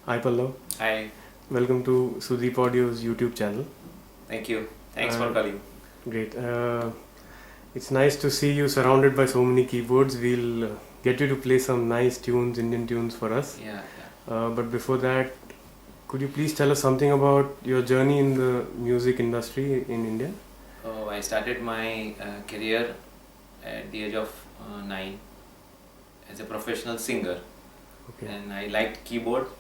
Hi Pallav, Hi, welcome to Sudeep Audio's YouTube channel. thank you. Thanks for Uh, calling. Great. It's nice to see you surrounded by so many keyboards. We'll get you to play some nice tunes, Indian tunes for us. Yeah, yeah. But before that, could you please tell us something about your journey in the music industry in India? Oh, I started my career at the age of 9 as a professional singer, Okay. and I liked keyboard,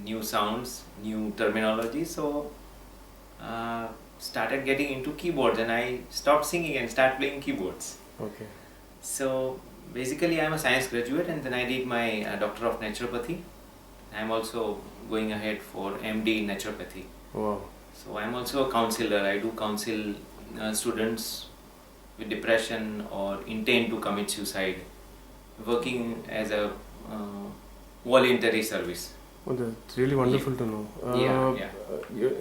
new sounds, new terminology. So started getting into keyboards, and I stopped singing and started playing keyboards. Okay. So basically, I'm a science graduate, and then I did my Doctor of Naturopathy. I'm also going ahead for MD in naturopathy. Wow. So I'm also a counselor. I do counsel students with depression or intent to commit suicide, working as a voluntary service. Oh, that's really wonderful to know. Yeah.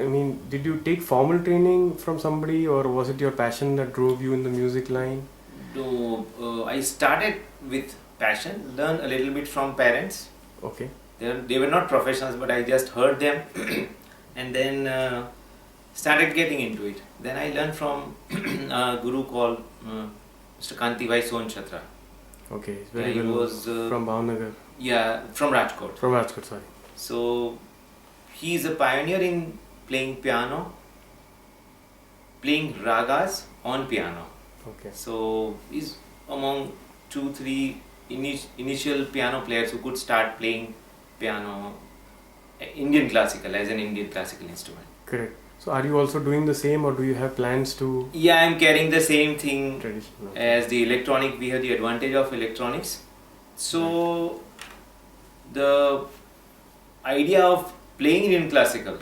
I mean, did you take formal training from somebody, or was it your passion that drove you in the music line? I started with passion, learn a little bit from parents. Okay. They were not professionals, but I just heard them and then started getting into it. Then I learned from a guru called Mr. Kanti Vai Chatra. Okay. It's Yeah, very he well was from Bhavnagar. yeah, from Rajkot. From Rajkot, sorry. So he is a pioneer in playing piano, playing ragas on piano. Okay. So he's among 2-3 initial piano players who could start playing piano, Indian classical as an Indian classical instrument. Correct. So are you also doing the same, or do you have plans to Yeah, I'm carrying the same thing traditional? as the electronic. We have the advantage of electronics. So the idea of playing Indian classical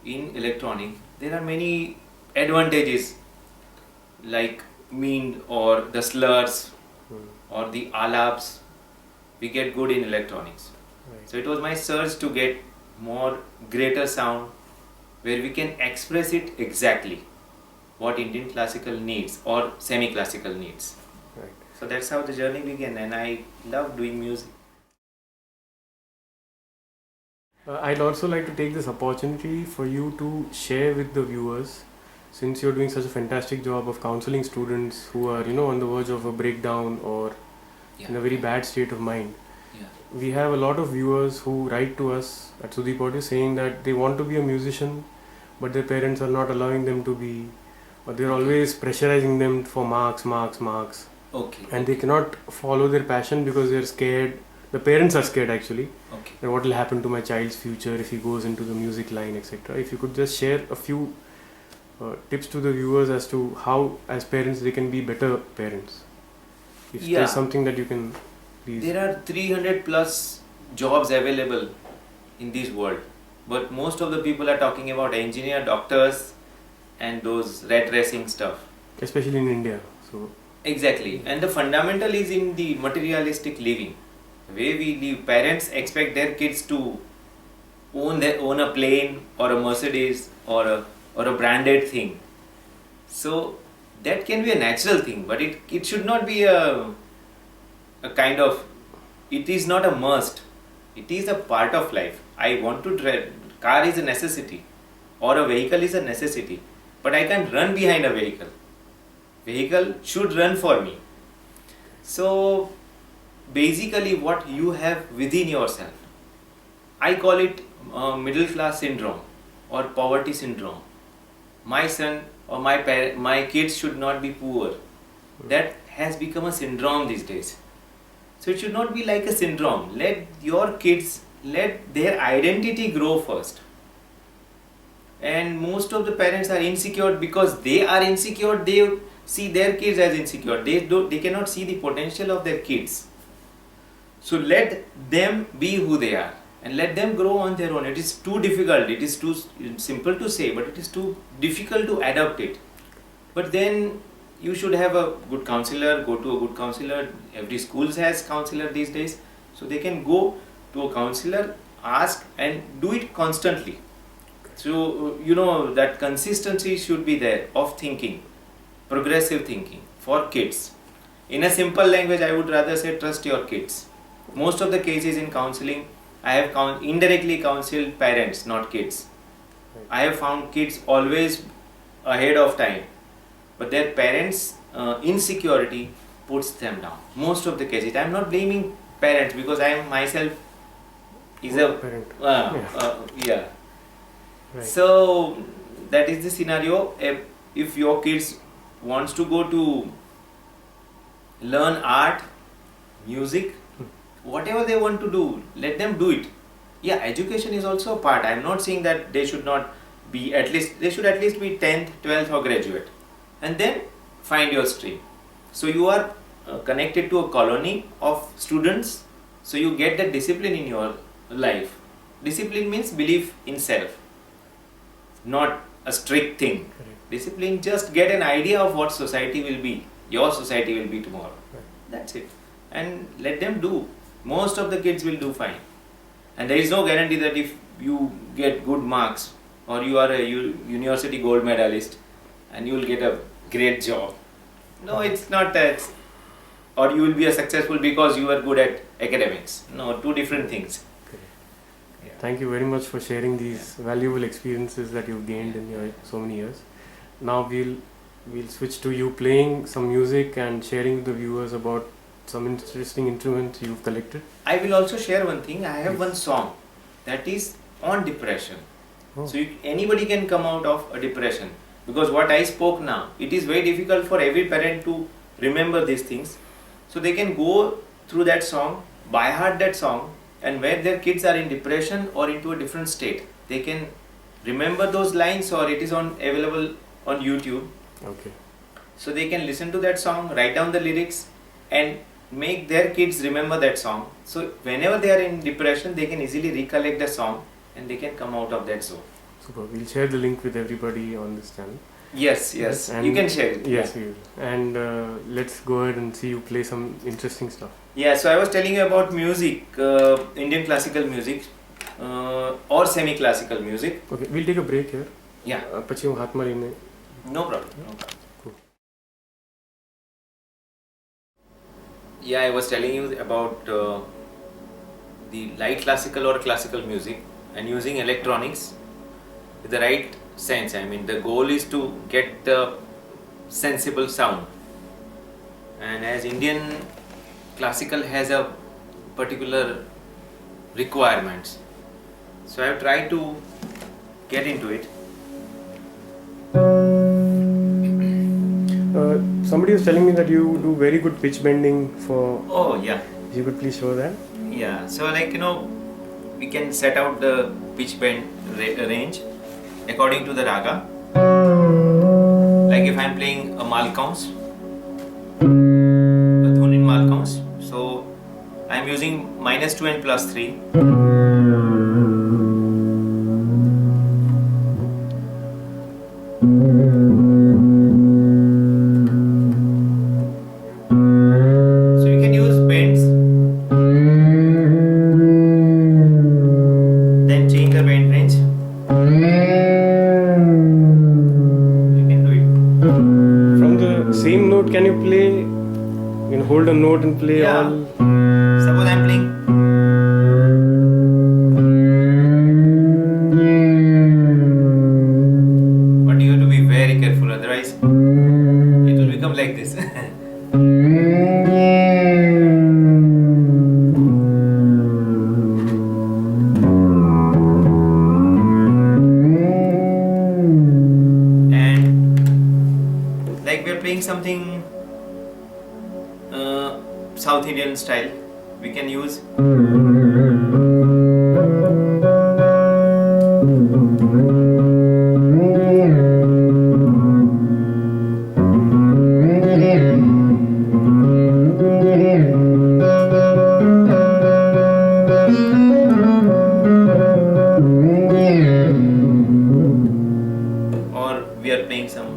in electronic, there are many advantages like mean or the slurs or the alaps. We get good in electronics. Right. So it was my search to get more greater sound where we can express it exactly what Indian classical needs or semi-classical needs. Right. So that's how the journey began, and I love doing music. I'd also like to take this opportunity for you to share with the viewers, since you're doing such a fantastic job of counseling students who are, on the verge of a breakdown or in a very bad state of mind. Yeah. We have a lot of viewers who write to us at Sudeep Audio saying that they want to be a musician, but their parents are not allowing them to be, or they're always pressurizing them for marks. Okay. And they cannot follow their passion because they're scared. The parents are scared actually. Okay. And what will happen to my child's future if he goes into the music line, etc. If you could just share a few tips to the viewers as to how, as parents, they can be better parents. If Yeah. there's something that you can please. There are 300 plus jobs available in this world, but most of the people are talking about engineer, doctors, and those rat racing stuff. Especially in India. So Exactly, and the fundamental is in the materialistic living. The way we live, parents expect their kids to own a plane or a Mercedes or a branded thing. So that can be a natural thing, but it should not be a kind of, it is not a must. It is a part of life. I want to drive. Car is a necessity, or a vehicle is a necessity, but I can't run behind a vehicle. Vehicle should run for me. So basically what you have within yourself, I call it middle class syndrome or poverty syndrome. My son or my kids should not be poor. That has become a syndrome these days. So it should not be like a syndrome. Let your kids, let their identity grow first. And most of the parents are insecure because they are insecure. They see their kids as insecure. They cannot see the potential of their kids. So let them be who they are and let them grow on their own. It is too difficult. It is too simple to say, but it is too difficult to adapt it. But then you should have a good counselor. Go to a good counselor. Every school has counselor these days, so they can go to a counselor, ask, and do it constantly. So that consistency should be there of thinking, progressive thinking for kids. In a simple language, I would rather say trust your kids. Most of the cases in counseling I have indirectly counseled parents, not kids. Right. I have found kids always ahead of time, but their parents' insecurity puts them down. Most of the cases, I am not blaming parents because I am myself is a Parent. yeah. Right. So that is the scenario. If your kids wants to go to learn art, music, whatever they want to do, let them do it. Yeah, education is also a part. I am not saying that they should not be they should at least be 10th, 12th or graduate, and then find your stream. So you are connected to a colony of students, so you get the discipline in your life. Discipline means belief in self, not a strict thing. Correct. Discipline, just get an idea of what society will be, your society will be tomorrow. Right. That's it. And let them do. Most of the kids will do fine. And there is no guarantee that if you get good marks or you are a university gold medalist and you will get a great job. No, it's not that. Or you will be a successful because you are good at academics. No, two different things. Correct. Yeah. Thank you very much for sharing these valuable experiences that you've gained in your so many years. Now we'll switch to you playing some music and sharing with the viewers about some interesting instruments you've collected. I will also share one thing. I have Please. one song that is on depression. Oh. So anybody can come out of a depression, because what I spoke now, it is very difficult for every parent to remember these things. So they can go through that song, by heart that song, and where their kids are in depression or into a different state, they can remember those lines, or it is available on YouTube. Okay. So they can listen to that song, write down the lyrics, and make their kids remember that song. So whenever they are in depression, they can easily recollect the song and they can come out of that zone. Super. We'll share the link with everybody on this channel. Yes. And You can share it. Yes, Yeah. we will. And let's go ahead and see you play some interesting stuff. Yeah, so I was telling you about music, Indian classical music or semi-classical music. Okay, we'll take a break here. Yeah, પછી હું હાથમાં લઈને no problem. Cool. Yeah, I was telling you about the light classical or classical music and using electronics with the right sense. I mean, the goal is to get the sensible sound. And as Indian classical has a particular requirements, so I have tried to get into it. Somebody was telling me that you do very good pitch bending for. Oh yeah. You could please show that? Yeah, so we can set out the pitch bend range according to the raga. Like if I'm playing a malkaunsh, a dhun in malkaunsh, so I'm using -2 and +3. So you can use bends, then change the bend range. You can do it. From the same note, can you play? You can hold a note and play Yeah. all. Suppose I'm playing. But you have to be very careful, otherwise it will become like this. And like we are playing something South Indian style, we can use or we are playing some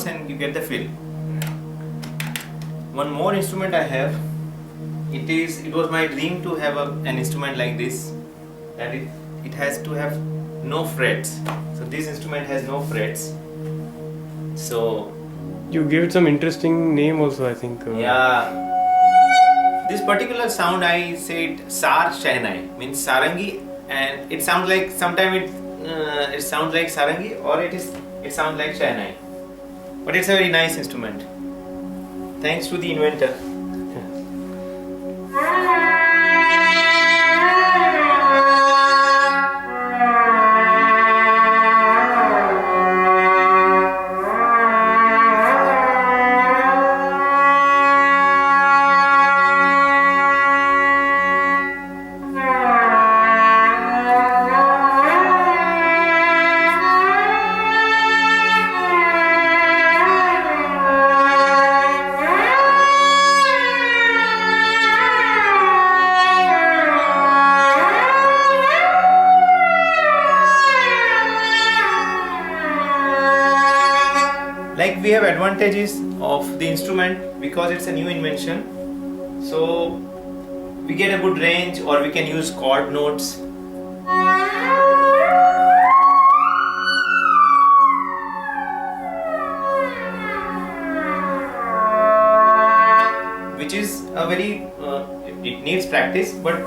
notes and you get the feel. One more instrument I have. It was my dream to have an instrument like this. That it has to have no frets. So this instrument has no frets. So You give it some interesting name also, I think. yeah. This particular sound I said Sar Shehnai, means Sarangi, and it sounds like sometimes it sounds like Sarangi or it sounds like Shehnai. But it's a very nice instrument. Thanks to the inventor. Like we have advantages of the instrument because it's a new invention. So we get a good range, or we can use chord notes. Which is a very, it needs practice, but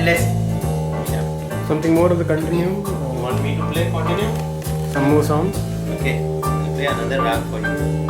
endless. Yeah. Something more of the continuum? You want me to play Continuum? Some more songs? Okay, I'll play another rag for you.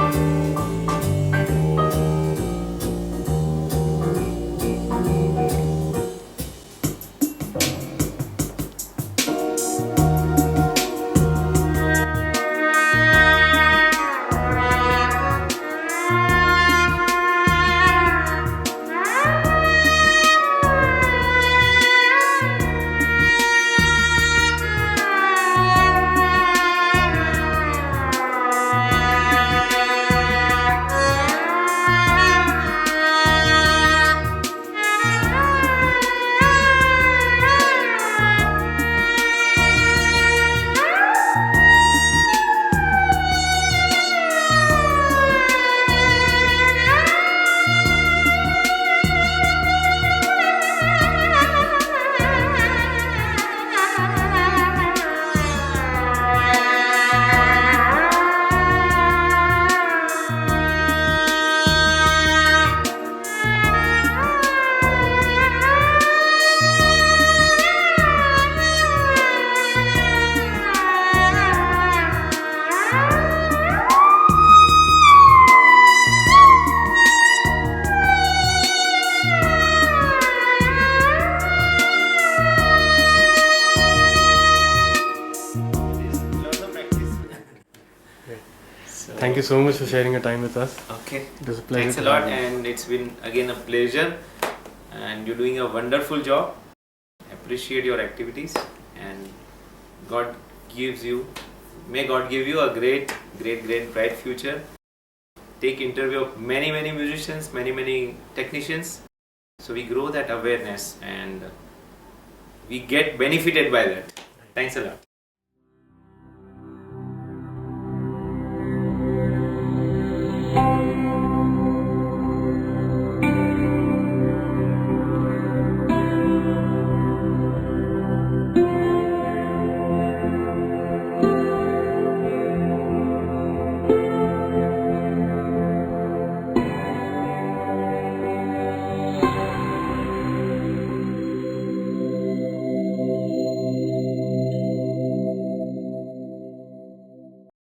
Lots of practice. So, Thank you so much for sharing your time with us. okay. It was a pleasure. Thanks a to lot, have you. and it's been again a pleasure. And you're doing a wonderful job. Appreciate your activities, and God gives you. May God give you a great, bright future. Take interview of many musicians, many technicians. So we grow that awareness, and we get benefited by that. Thanks a lot.